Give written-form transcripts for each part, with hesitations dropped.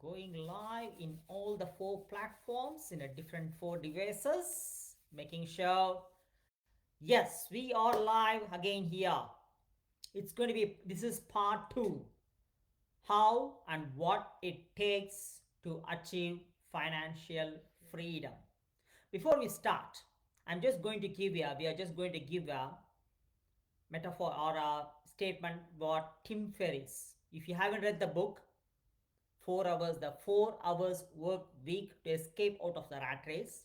Going live in all the four platforms in a different four devices. Making sure, yes, we are live again here. It's going to be, this is part two, how and what it takes to achieve financial freedom. Before we start, we are just going to give a metaphor or a statement what Tim Ferriss. If you haven't read the book, 4 hours, the 4 hours work week to escape out of the rat race,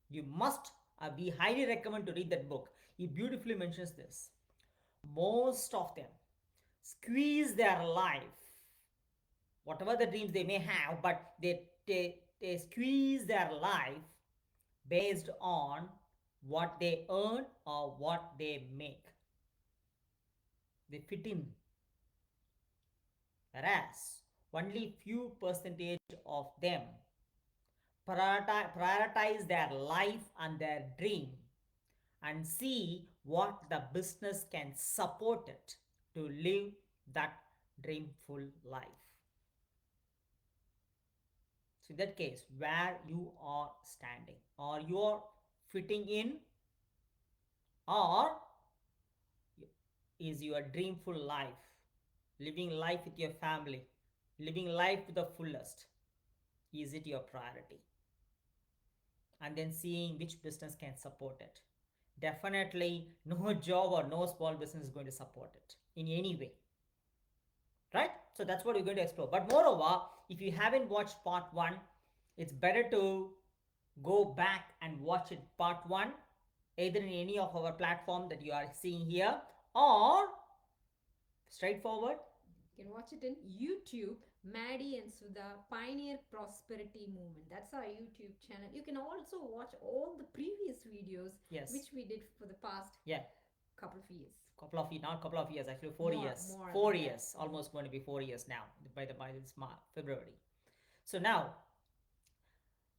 you must, we highly recommend to read that book. He beautifully mentions this. Most of them squeeze their life, whatever the dreams they may have, but they squeeze their life based on what they earn or what they make. They fit in. Whereas only few percentage of them prioritize their life and their dream and see what the business can support it to live that dreamful life. So in that case, where you are standing, or you are fitting in, or is your dreamful life, living life with your family, living life to the fullest, is it your priority? And then seeing which business can support it. Definitely no job or no small business is going to support it in any way, right? So that's what we're going to explore. But moreover, if you haven't watched part one, it's better to go back and watch it part one, either in any of our platform that you are seeing here, or straightforward, You can watch it in YouTube, Maddie and Sudha Pioneer Prosperity Movement. That's our YouTube channel. You can also watch all the previous videos yes, which we did for the past yeah, couple of years. couple of years, not couple of years, actually 4 More, years, more. 4 Yeah. years, almost going to be 4 years now by this February. So now,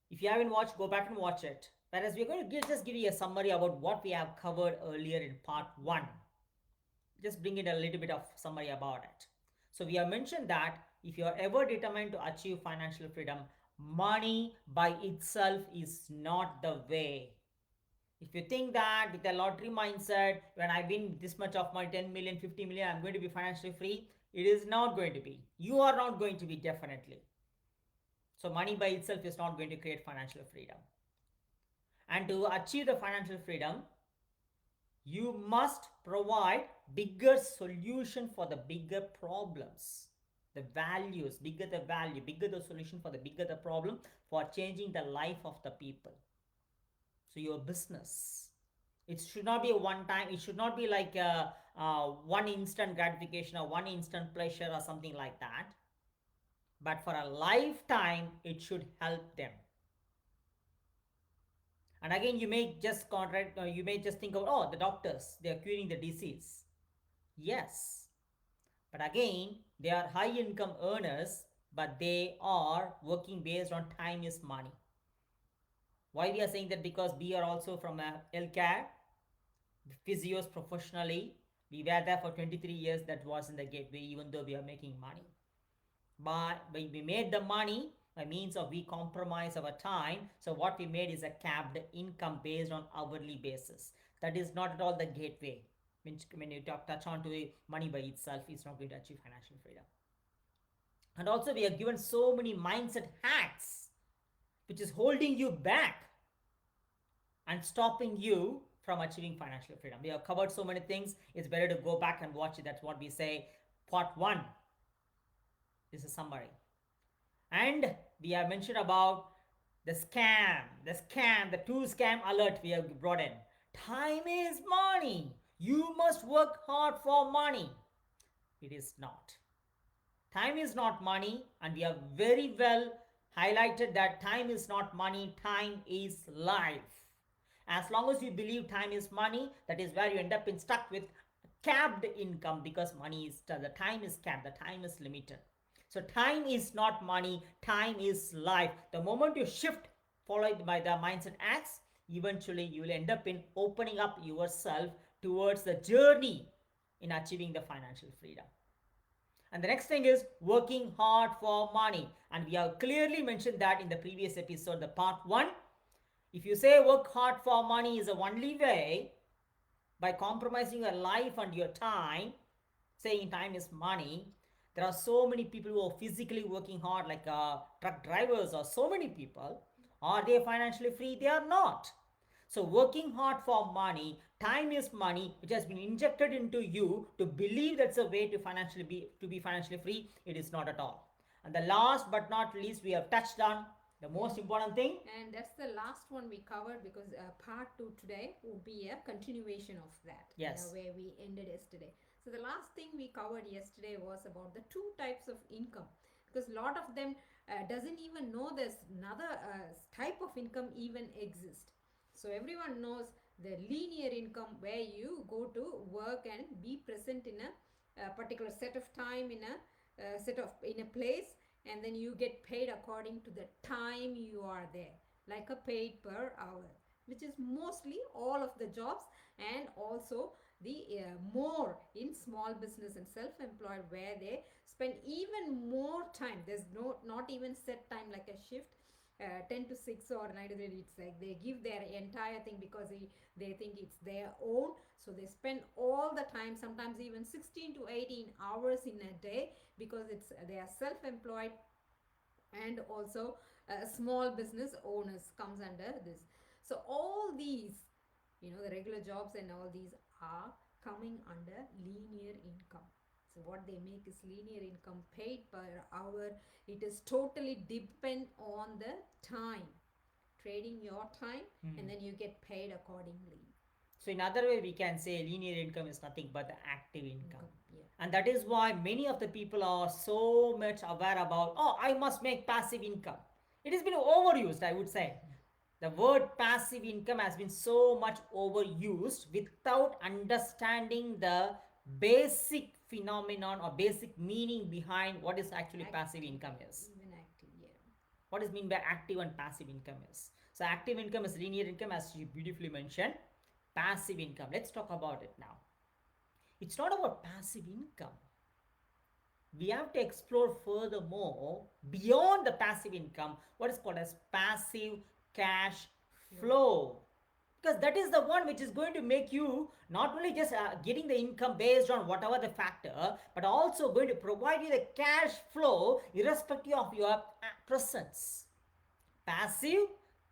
if you haven't watched, go back and watch it. Whereas we're going to just give you a summary about what we have covered earlier in part one. Just bring in a little bit of summary about it. So we have mentioned that if you are ever determined to achieve financial freedom, money by itself is not the way. If you think that with a lottery mindset, when I win this much of my 10 million, 50 million, I'm going to be financially free, it is not going to be. You are not going to be, definitely. So money by itself is not going to create financial freedom. And to achieve the financial freedom, you must provide bigger solution for the bigger problems. The values, bigger the value, bigger the solution for the bigger the problem, for changing the life of the people. So your business, it should not be a one time, it should not be like a one instant gratification or one instant pleasure or something like that, but for a lifetime it should help them. And again, you may just you may just think of, oh, the doctors, they are curing the disease. Yes, but again, they are high income earners, but they are working based on time is money. Why we are saying that? Because we are also from a healthcare, physios professionally. We were there for 23 years. That was in the gateway, even though we are making money. But we made the money by means of we compromise our time. So what we made is a capped income based on hourly basis. That is not at all the gateway. When you touch on to money by itself, it's not going to achieve financial freedom. And also we are given so many mindset hacks which is holding you back and stopping you from achieving financial freedom. We have covered so many things. It's better to go back and watch it. That's what we say. Part one is a summary. And we have mentioned about the two scam alert we have brought in. Time is money. You must work hard for money. It is not. Time is not money, and we have very well highlighted that time is not money, time is life. As long as you believe time is money, that is where you end up in stuck with capped income, because money is the time is capped, the time is limited. So time is not money, time is life. The moment you shift, followed by the mindset acts, eventually you will end up in opening up yourself towards the journey in achieving the financial freedom. And the next thing is working hard for money. And we have clearly mentioned that in the previous episode, the part 1. If you say work hard for money is the only way, by compromising your life and your time, saying time is money, there are so many people who are physically working hard, like truck drivers, or so many people. Are they financially free? They are not. So working hard for money, time is money, which has been injected into you to believe that's a way to be financially free. It is not at all. And the last but not least, we have touched on the most important thing. And that's the last one we covered, because part two today would be a continuation of that. Yes. Where we ended yesterday. So the last thing we covered yesterday was about the two types of income, because a lot of them doesn't even know there's another type of income even exists. So everyone knows the linear income, where you go to work and be present in a particular set of time, in a place, and then you get paid according to the time you are there, like a paid per hour, which is mostly all of the jobs, and also the more in small business and self-employed, where they spend even more time. There's not even set time like a shift, 10 to 6 or 9 to 3. It's like they give their entire thing because they think it's their own. So they spend all the time, sometimes even 16 to 18 hours in a day, because they are self-employed. And also small business owners comes under this. So all these, the regular jobs and all these are coming under linear income. So what they make is linear income, paid per hour. It is totally depend on the time, trading your time, and then you get paid accordingly. So in other way, we can say linear income is nothing but the active income. Yeah. And that is why many of the people are so much aware about, oh, I must make passive income. It has been overused, I would say. The word passive income has been so much overused without understanding the basic phenomenon or basic meaning behind what is actually passive income is. Even active, yeah. What is mean by active and passive income is. So active income is linear income, as you beautifully mentioned. Passive income, let's talk about it now. It's not about passive income. We have to explore furthermore beyond the passive income what is called as passive cash flow, because that is the one which is going to make you not only just getting the income based on whatever the factor, but also going to provide you the cash flow irrespective of your presence. Passive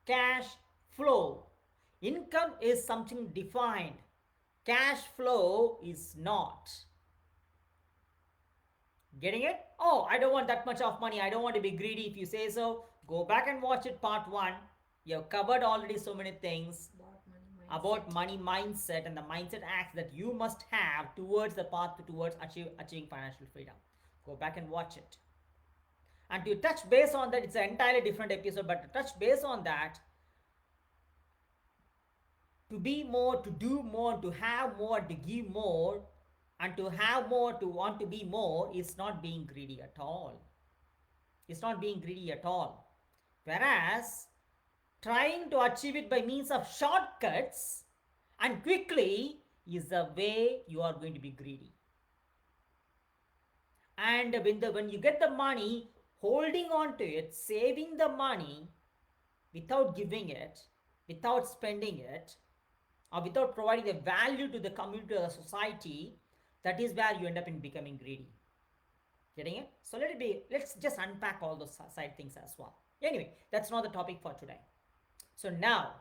cash flow. Income is something defined. Cash flow is not. Getting it? Oh, I don't want that much of money. I don't want to be greedy. If you say so, go back and watch it, part 1. You have covered already so many things about money mindset and the mindset acts that you must have towards the path towards achieving financial freedom. Go back and watch it. And to touch base on that, it's an entirely different episode, but to touch base on that, to be more, to do more, to have more, to give more, and to have more, to want to be more is not being greedy at all. It's not being greedy at all. Whereas trying to achieve it by means of shortcuts and quickly is the way you are going to be greedy. And when you get the money, holding on to it, saving the money without giving it, without spending it, or without providing the value to the community or the society, that is where you end up in becoming greedy. Getting it? So let's just unpack all those side things as well. Anyway, that's not the topic for today. So now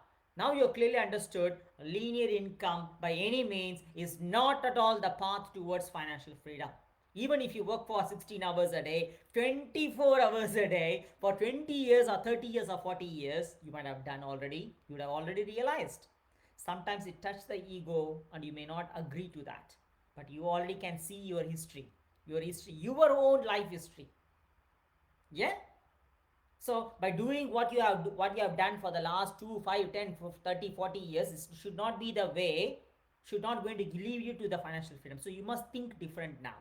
you clearly understood linear income by any means is not at all the path towards financial freedom. Even if you work for 16 hours a day, 24 hours a day, for 20 years or 30 years or 40 years, you might have done already, you would have already realized. Sometimes it touches the ego and you may not agree to that. But you already can see your history, your own life history. Yeah? So by doing what you have done for the last 2, 5, 10, 30, 40 years, it should not be the way, should not going to lead you to the financial freedom. So you must think different now.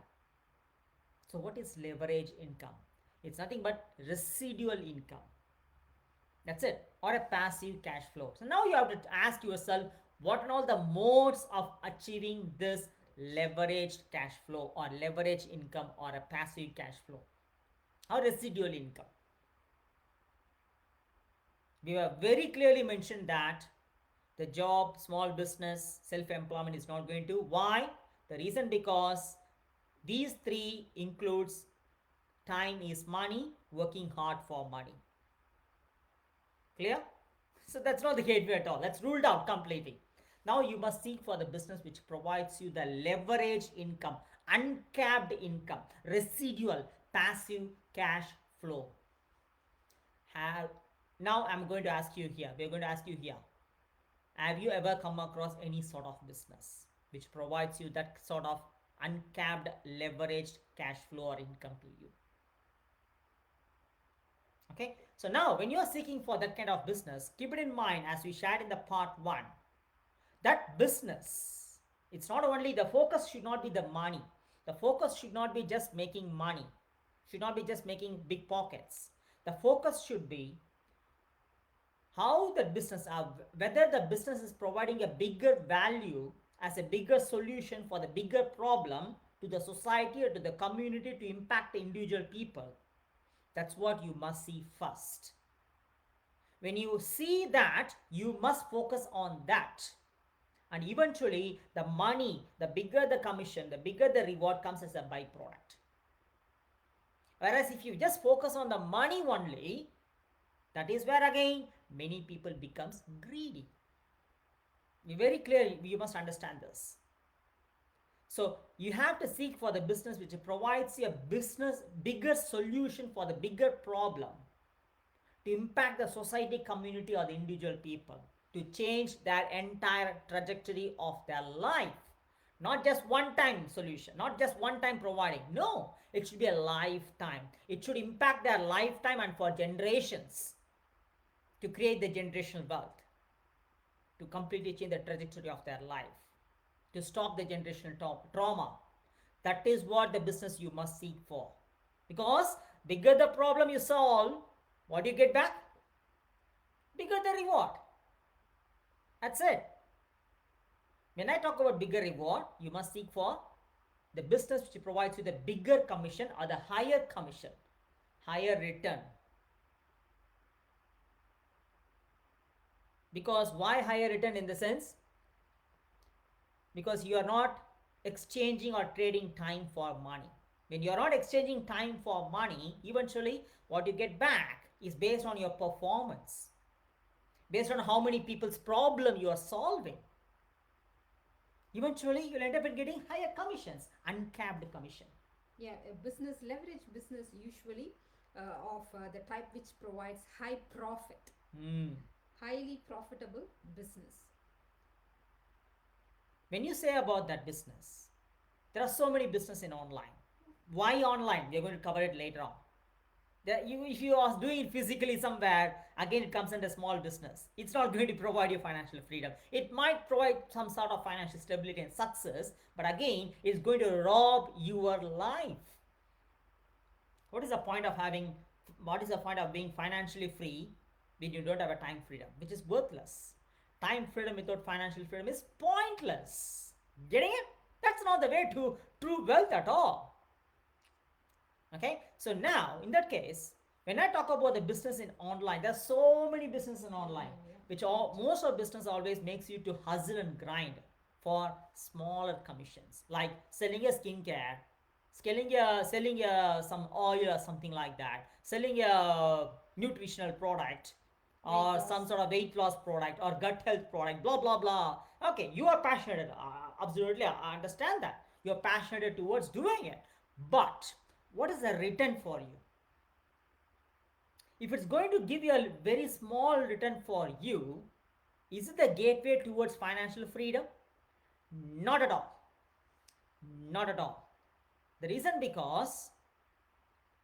So what is leverage income? It's nothing but residual income. That's it. Or a passive cash flow. So now you have to ask yourself, what are all the modes of achieving this leveraged cash flow or leveraged income or a passive cash flow or residual income. We have very clearly mentioned that the job, small business, self-employment is not going to. Why? The reason because these three includes time is money, working hard for money. Clear? So that's not the gateway at all. That's ruled out completely. Now you must seek for the business which provides you the leverage income, uncapped income, residual, passive cash flow. Now I'm going to ask you here. We're going to ask you here. Have you ever come across any sort of business which provides you that sort of uncapped leveraged cash flow or income to you? Okay, so now when you are seeking for that kind of business, keep it in mind as we shared in the part 1, that business, it's not only, the focus should not be the money. The focus should not be just making money, should not be just making big pockets. The focus should be how the business, whether the business is providing a bigger value as a bigger solution for the bigger problem to the society or to the community to impact the individual people. That's what you must see first. When you see that, you must focus on that. And eventually, the money, the bigger the commission, the bigger the reward comes as a byproduct. Whereas if you just focus on the money only, that is where again many people becomes greedy. Be very clear, you must understand this. So you have to seek for the business which provides you a bigger solution for the bigger problem to impact the society, community, or the individual people, to change their entire trajectory of their life. Not just one time solution, not just one time providing. No, it should be a lifetime. It should impact their lifetime and for generations, to create the generational wealth, to completely change the trajectory of their life, to stop the generational trauma. That is what the business you must seek for. Because bigger the problem you solve, what do you get back? Bigger the reward. That's it. When I talk about bigger reward, you must seek for the business which provides you the bigger commission or the higher commission, higher return. Because why higher return in the sense? Because you are not exchanging or trading time for money. When you are not exchanging time for money, eventually what you get back is based on your performance, based on how many people's problem you are solving. Eventually you'll end up in getting higher commissions, uncapped commission. Yeah, a business, leverage business usually of the type which provides high profit, highly profitable business. When you say about that business, there are so many business in online. Why online? We are going to cover it later on. If you are doing it physically somewhere, again it comes under small business. It's not going to provide you financial freedom. It might provide some sort of financial stability and success, but again, it's going to rob your life. What is the point of being financially free when you don't have a time freedom, which is worthless? Time freedom without financial freedom is pointless. Getting it? That's not the way to true wealth at all. Okay, so now in that case, when I talk about the business in online, there are so many businesses in online, which most of business always makes you to hustle and grind for smaller commissions, like selling a skincare, selling some oil or something like that, selling a nutritional product, or some sort of weight loss product or gut health product, blah blah blah. Okay, you are passionate, absolutely, I understand that you're passionate towards doing it, but what is the return for you? If it's going to give you a very small return for you, is it the gateway towards financial freedom? Not at all. Not at all. The reason because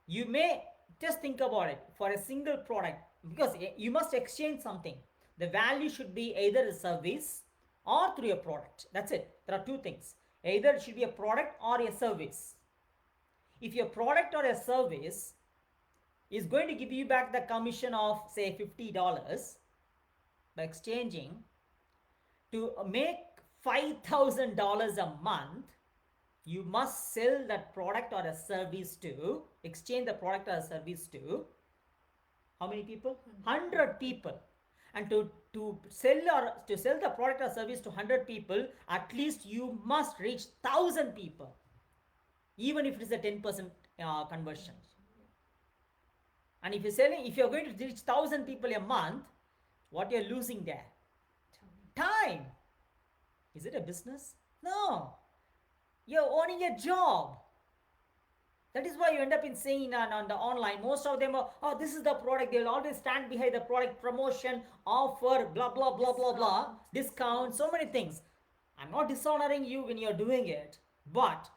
you may just think about it, for a single product, because you must exchange something. The value should be either a service or through a product. That's it. There are two things. Either it should be a product or a service. If your product or a service is going to give you back the commission of say $50 by exchanging, to make $5,000 a month, You must sell that product or a service to, exchange the product or a service to how many people? 100 people. And to sell or to sell the product or service to 100 people, at least you must reach 1,000 people, even if it is a 10% conversion. And if you're going to reach 1,000 people a month, what you're losing there? Time. Is it a business? No. You're owning a job. That is why you end up in saying on the online, most of them are, oh, this is the product. They'll always stand behind the product, promotion, offer, blah, blah, blah, blah, blah, discount, so many things. I'm not dishonoring you when you're doing it. But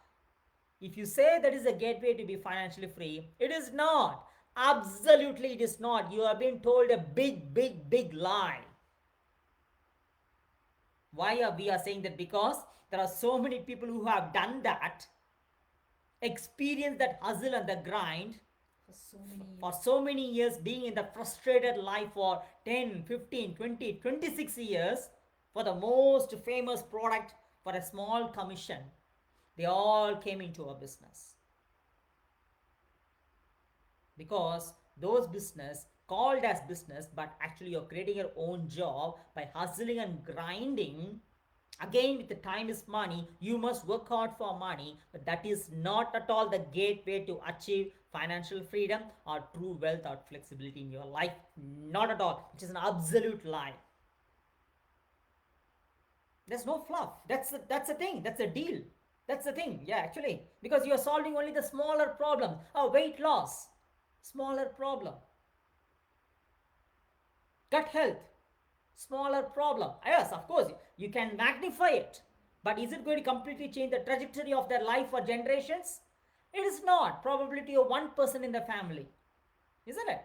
if you say that is a gateway to be financially free, it is not. Absolutely, it is not. You have been told a big, big, big lie. Why are we saying that? Because there are so many people who have done that, experienced that hustle and the grind for so many years, being in the frustrated life for 10, 15, 20, 26 years for the most famous product for a small commission. They all came into a business. Because those business called as business, but actually you're creating your own job by hustling and grinding. Again, with the time is money, you must work hard for money, but that is not at all the gateway to achieve financial freedom or true wealth or flexibility in your life. Not at all. It is an absolute lie. There's no fluff. That's a thing. That's a deal. That's the thing. Yeah, actually, because you're solving only the smaller problem. Oh, weight loss, smaller problem. Gut health, smaller problem. Yes, of course, you can magnify it. But is it going to completely change the trajectory of their life for generations? It is not. Probably to your one person in the family. Isn't it?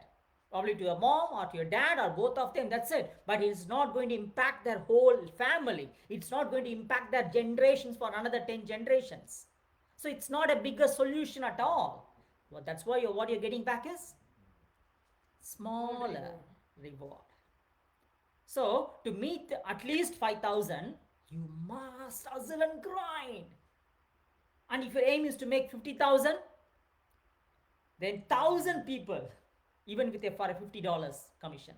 Probably to your mom or to your dad or both of them. That's it. But it's not going to impact their whole family. It's not going to impact their generations for another 10 generations. So it's not a bigger solution at all. Well, that's why what you're getting back is smaller reward. So, to meet at least 5,000, you must hustle and grind. And if your aim is to make 50,000, then 1,000 people, even with for a $50 commission.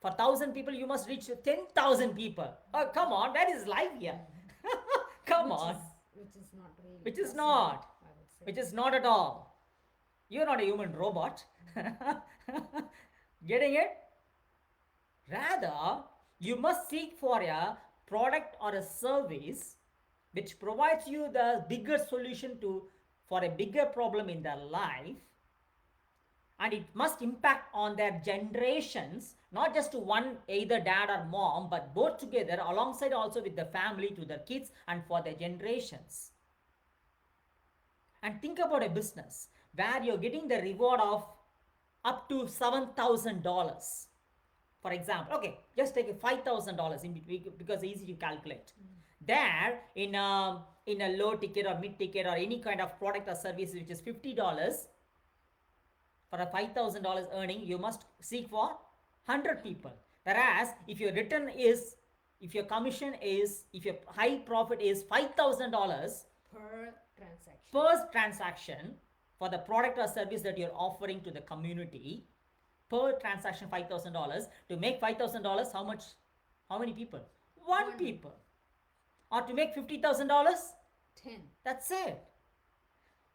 For 1,000 people, you must reach 10,000 people. Oh, come on, that is life here. Come on. Which is not really. Which is not. I would say. Which is not at all. You're not a human robot. Getting it? Rather, you must seek for a product or a service which provides you the bigger solution for a bigger problem in their life, and it must impact on their generations, not just to one, either dad or mom, but both together alongside also with the family, to their kids and for their generations. And think about a business where you're getting the reward of up to $7,000. For example, okay, just take a $5,000 in between because it's easy to calculate. There, in a low ticket or mid ticket or any kind of product or service which is $50, for a $5,000 earning, you must seek for 100 people. Whereas, if your return is, if your commission is, if your high profit is $5,000 per transaction for the product or service that you're offering to the community, per transaction $5,000, to make $5,000, how much? How many people? One people. Or to make $50,000? 10. That's it.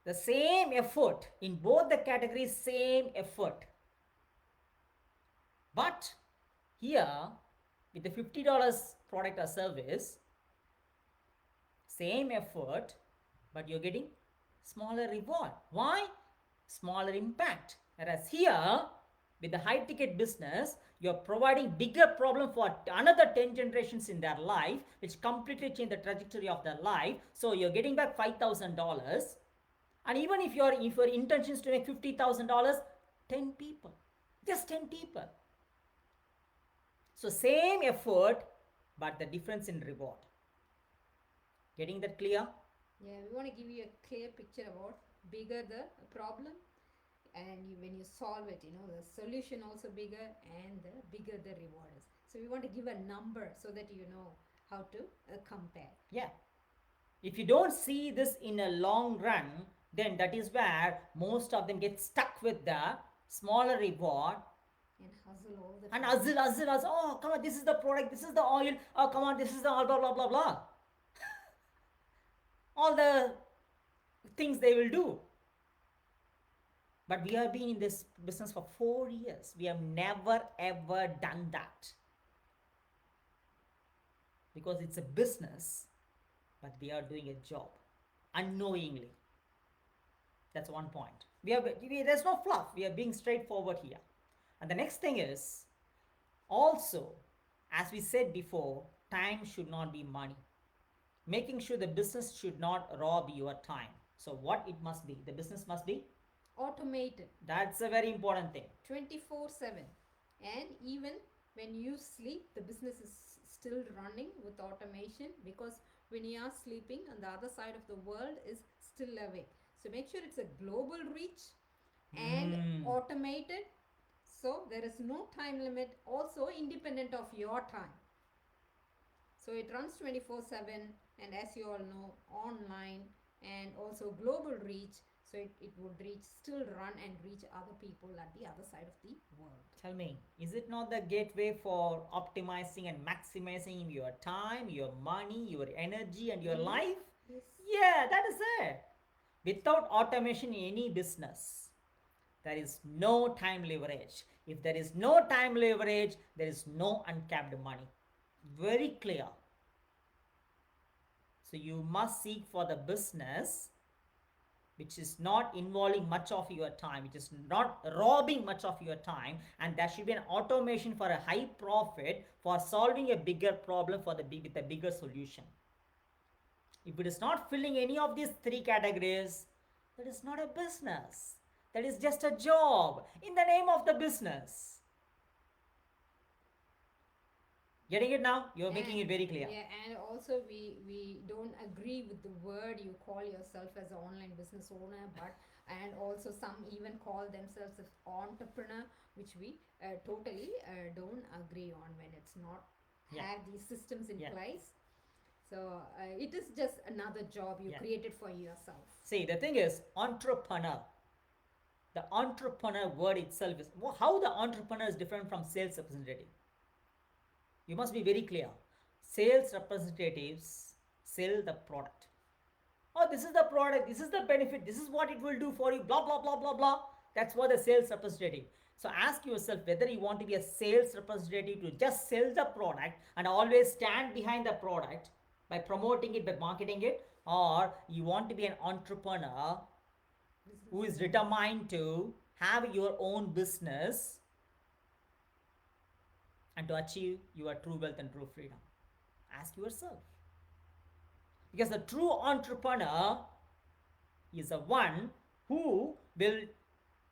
The same effort in both the categories, same effort. But here, with the $50 product or service, same effort, but you're getting smaller reward. Why? Smaller impact. Whereas here, with the high ticket business, you're providing bigger problem for another 10 generations in their life, which completely change the trajectory of their life. So you're getting back $5,000. And even if your intention is to make $50,000, 10 people, just 10 people. So same effort, but the difference in reward. Getting that clear? Yeah, we want to give you a clear picture about bigger the problem, and when you solve it, the solution also bigger, and the bigger the reward is. So we want to give a number so that you know how to compare. Yeah. If you don't see this in a long run, then that is where most of them get stuck with the smaller reward And hustle all the and time. hustle. Oh, come on, this is the product, this is the oil. Oh, come on, this is the all blah blah blah blah. All the things they will do. But we have been in this business for 4 years. We have never ever done that because it's a business, but we are doing a job unknowingly. That's one point. There's no fluff. We are being straightforward here. And the next thing is also, as we said before, time should not be money. Making sure the business should not rob your time. So what it must be? The business must be? Automated. That's a very important thing. 24/7. And even when you sleep, the business is still running with automation, because when you are sleeping, on the other side of the world is still awake. So make sure it's a global reach and automated. So there is no time limit, also independent of your time. So it runs 24/7, and as you all know, online and also global reach. So it would still run and reach other people at the other side of the world. Tell me, is it not the gateway for optimizing and maximizing your time, your money, your energy, and your life? Yes. Yeah, that is it. Without automation in any business, there is no time leverage. If there is no time leverage, there is no uncapped money. Very clear. So you must seek for the business which is not involving much of your time, which is not robbing much of your time, and there should be an automation for a high profit for solving a bigger problem with a bigger solution. If it is not filling any of these three categories, that is not a business. That is just a job in the name of the business. Getting it now? You're making it very clear. Yeah, and also we don't agree with the word you call yourself as an online business owner, but and also some even call themselves as entrepreneur, which we totally don't agree on when it's not have these systems in place. So it is just another job you created for yourself. See, the thing is, entrepreneur. The entrepreneur word itself is how the entrepreneur is different from sales representative. You must be very clear. Sales representatives sell the product. Oh, this is the product, this is the benefit, this is what it will do for you, blah, blah, blah, blah, blah. That's what the sales representative. So ask yourself whether you want to be a sales representative to just sell the product and always stand behind the product by promoting it, by marketing it, or you want to be an entrepreneur who is determined to have your own business and to achieve your true wealth and true freedom. Ask yourself. Because the true entrepreneur is the one who will,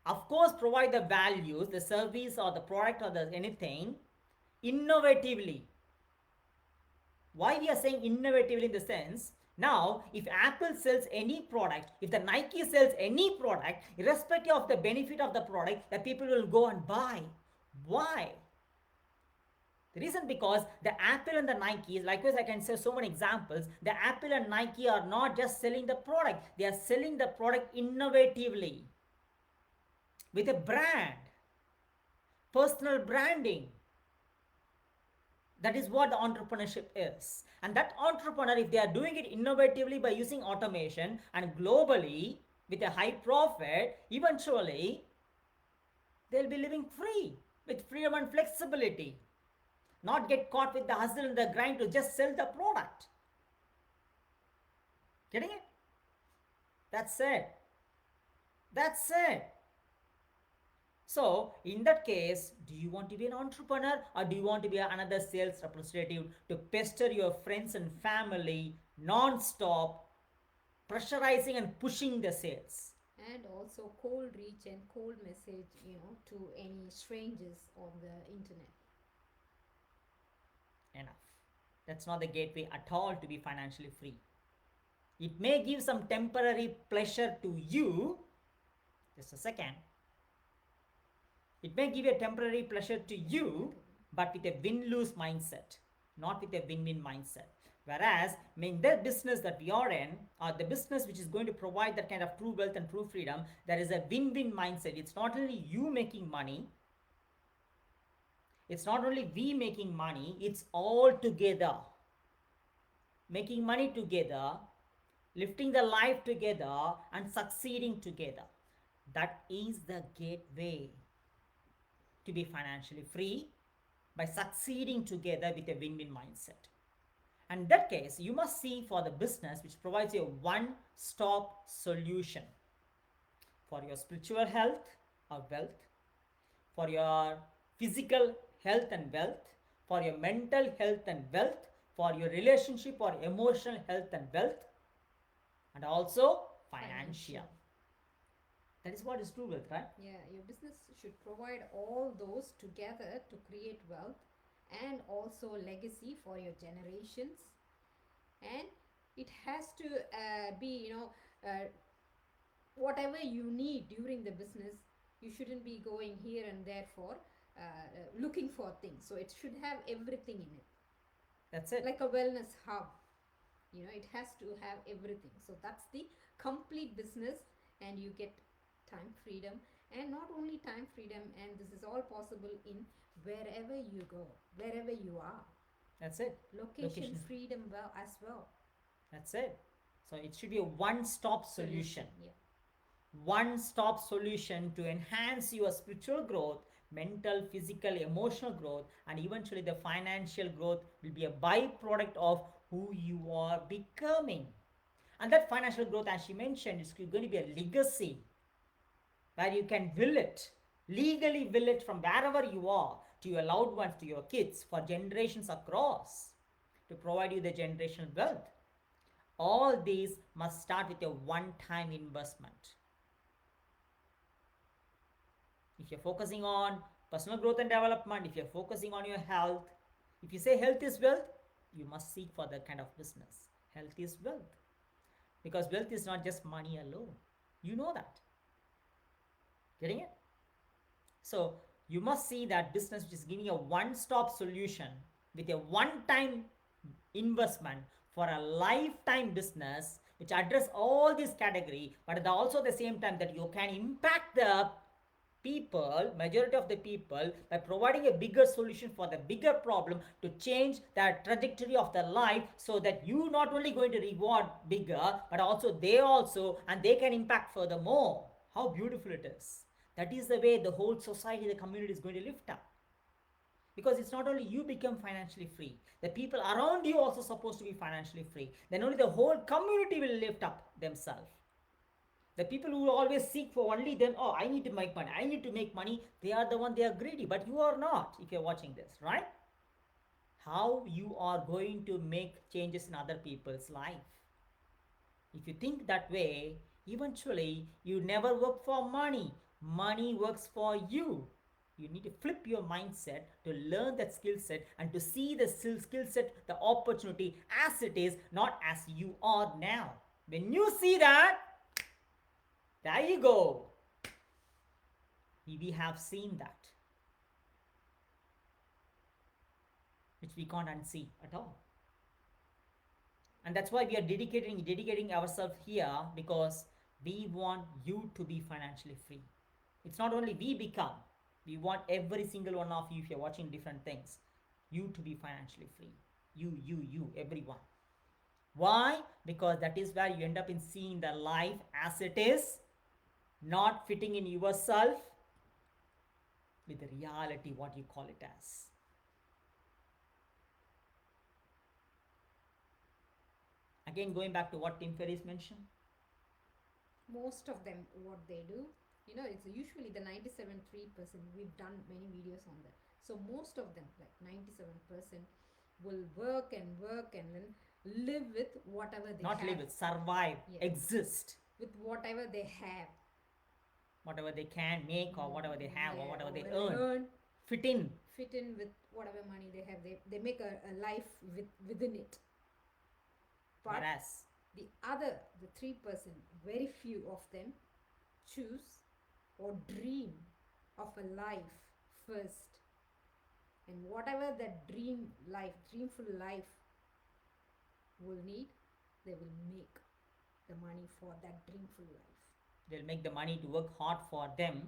of course, provide the values, the service or the product or the anything innovatively. Why we are saying innovatively in the sense, now if Apple sells any product, if the Nike sells any product, irrespective of the benefit of the product, the people will go and buy. Why? The reason because the Apple and the Nike, likewise I can say so many examples, the Apple and Nike are not just selling the product, they are selling the product innovatively with a brand, personal branding. That is what the entrepreneurship is. And that entrepreneur, if they are doing it innovatively by using automation and globally with a high profit, eventually they'll be living free with freedom and flexibility. Not get caught with the hustle and the grind to just sell the product. Getting it? That's it. That's it. So, in that case, do you want to be an entrepreneur or do you want to be another sales representative to pester your friends and family non-stop, pressurizing and pushing the sales? And also cold reach and cold message, to any strangers on the internet. Enough. That's not the gateway at all to be financially free. It may give some temporary pleasure to you. Just a second. It may give a temporary pleasure to you, but with a win-lose mindset, not with a win-win mindset. Whereas, in the business that we are in, or the business which is going to provide that kind of true wealth and true freedom, there is a win-win mindset. It's not only you making money, it's not only we making money, it's all together. Making money together, lifting the life together, and succeeding together. That is the gateway to be financially free by succeeding together with a win-win mindset. And in that case, you must see for the business which provides you a one-stop solution for your spiritual health or wealth, for your physical health and wealth, for your mental health and wealth, for your relationship or emotional health and wealth, and also financial. That is what is true wealth, right? Yeah, your business should provide all those together to create wealth and also legacy for your generations. And it has to be, whatever you need during the business, you shouldn't be going here and there for looking for things. So it should have everything in it. That's it. Like a wellness hub. It has to have everything. So that's the complete business, and you get time freedom. And not only time freedom, and this is all possible in wherever you go, wherever you are. That's it. Location freedom as well. That's it. So it should be a one-stop solution. Yeah. One-stop solution to enhance your spiritual growth, mental, physical, emotional growth, and eventually the financial growth will be a byproduct of who you are becoming. And that financial growth, as she mentioned, is going to be a legacy where you can will it, legally will it from wherever you are to your loved ones, to your kids, for generations across, to provide you the generational wealth. All these must start with a one-time investment. If you're focusing on personal growth and development, if you're focusing on your health, if you say health is wealth, you must seek for that kind of business. Health is wealth. Because wealth is not just money alone. You know that. Getting it? So you must see that business which is giving a one-stop solution with a one-time investment for a lifetime business which address all these category, but also at the same time that you can impact the people, majority of the people, by providing a bigger solution for the bigger problem to change the trajectory of their life, so that you not only going to reward bigger, but also and they can impact furthermore. How beautiful it is. That is the way the whole society, the community is going to lift up. Because it's not only you become financially free, the people around you also supposed to be financially free. Then only the whole community will lift up themselves. The people who always seek for only them, oh, I need to make money, they are the one, they are greedy. But you are not, if you're watching this, right? How you are going to make changes in other people's life. If you think that way, eventually you never work for money. Money works for you. You need to flip your mindset to learn that skill set and to see the skill set, the opportunity as it is, not as you are now. When you see that, there you go. We have seen that, which we can't unsee at all. And that's why we are dedicating ourselves here, because we want you to be financially free. It's not only we become, we want every single one of you, if you're watching different things, you to be financially free. You, everyone. Why? Because that is where you end up in seeing the life as it is, not fitting in yourself with the reality, what you call it as. Again, going back to what Tim Ferriss mentioned. Most of them, what they do, it's usually the 97.3%. We've done many videos on that. So most of them, like 97%, will work and then live with whatever they have. Not live with, survive, exist. With whatever they have. Whatever they can make, or whatever they have, or whatever they earn. Fit in with whatever money they have. They make a life within it. But whereas the 3%, very few of them choose or dream of a life first. And whatever that dreamful life will need, they will make the money for that dreamful life. They'll make the money to work hard for them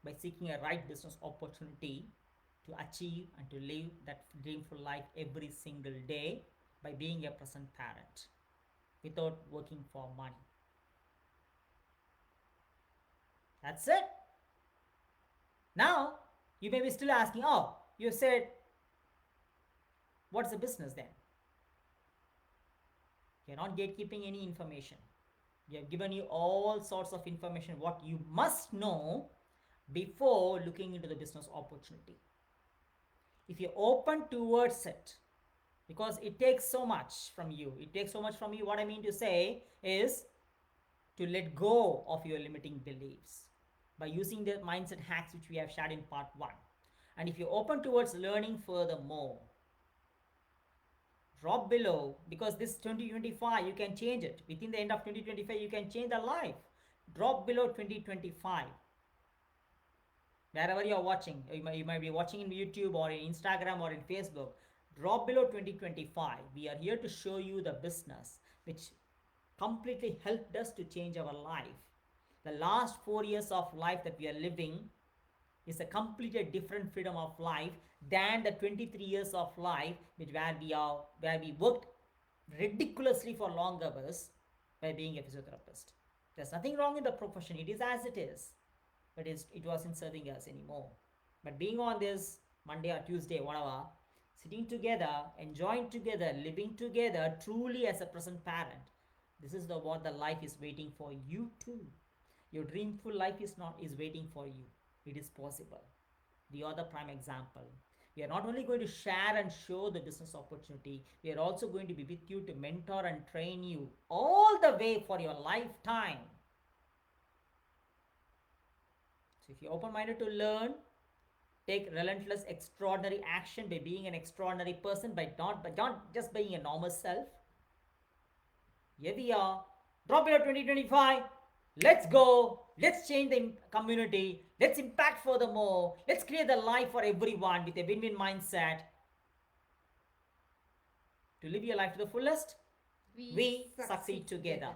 by seeking a right business opportunity to achieve and to live that dreamful life every single day by being a present parent without working for money. That's it. Now, you may be still asking, oh, you said, what's the business then? You're not gatekeeping any information. We have given you all sorts of information what you must know before looking into the business opportunity. If you're open towards it, because it takes so much from you. It takes so much from you. What I mean to say is to let go of your limiting beliefs by using the mindset hacks which we have shared in part 1. And if you're open towards learning furthermore, drop below, because this 2025 you can change it. Within the end of 2025 you can change the life. Drop below 2025. Wherever you are watching, you might be watching in YouTube or in Instagram or in Facebook. Drop below 2025. We are here to show you the business which completely helped us to change our life. The last 4 years of life that we are living is a completely different freedom of life than the 23 years of life where we worked ridiculously for long hours by being a physiotherapist. There's nothing wrong in the profession. It is as it is. But it wasn't serving us anymore. But being on this Monday or Tuesday, whatever, sitting together, enjoying together, living together, truly as a present parent, this is what the life is waiting for you too. Your dreamful life is waiting for you. It is possible. We are the prime example. We are not only going to share and show the business opportunity, we are also going to be with you to mentor and train you all the way for your lifetime. So if you're open-minded to learn, take relentless, extraordinary action by being an extraordinary person, by not just being a normal self. Here we are. Drop it at 2025. Let's go. Let's change the community. Let's impact furthermore. Let's create the life for everyone with a win-win mindset. To live your life to the fullest, we succeed together.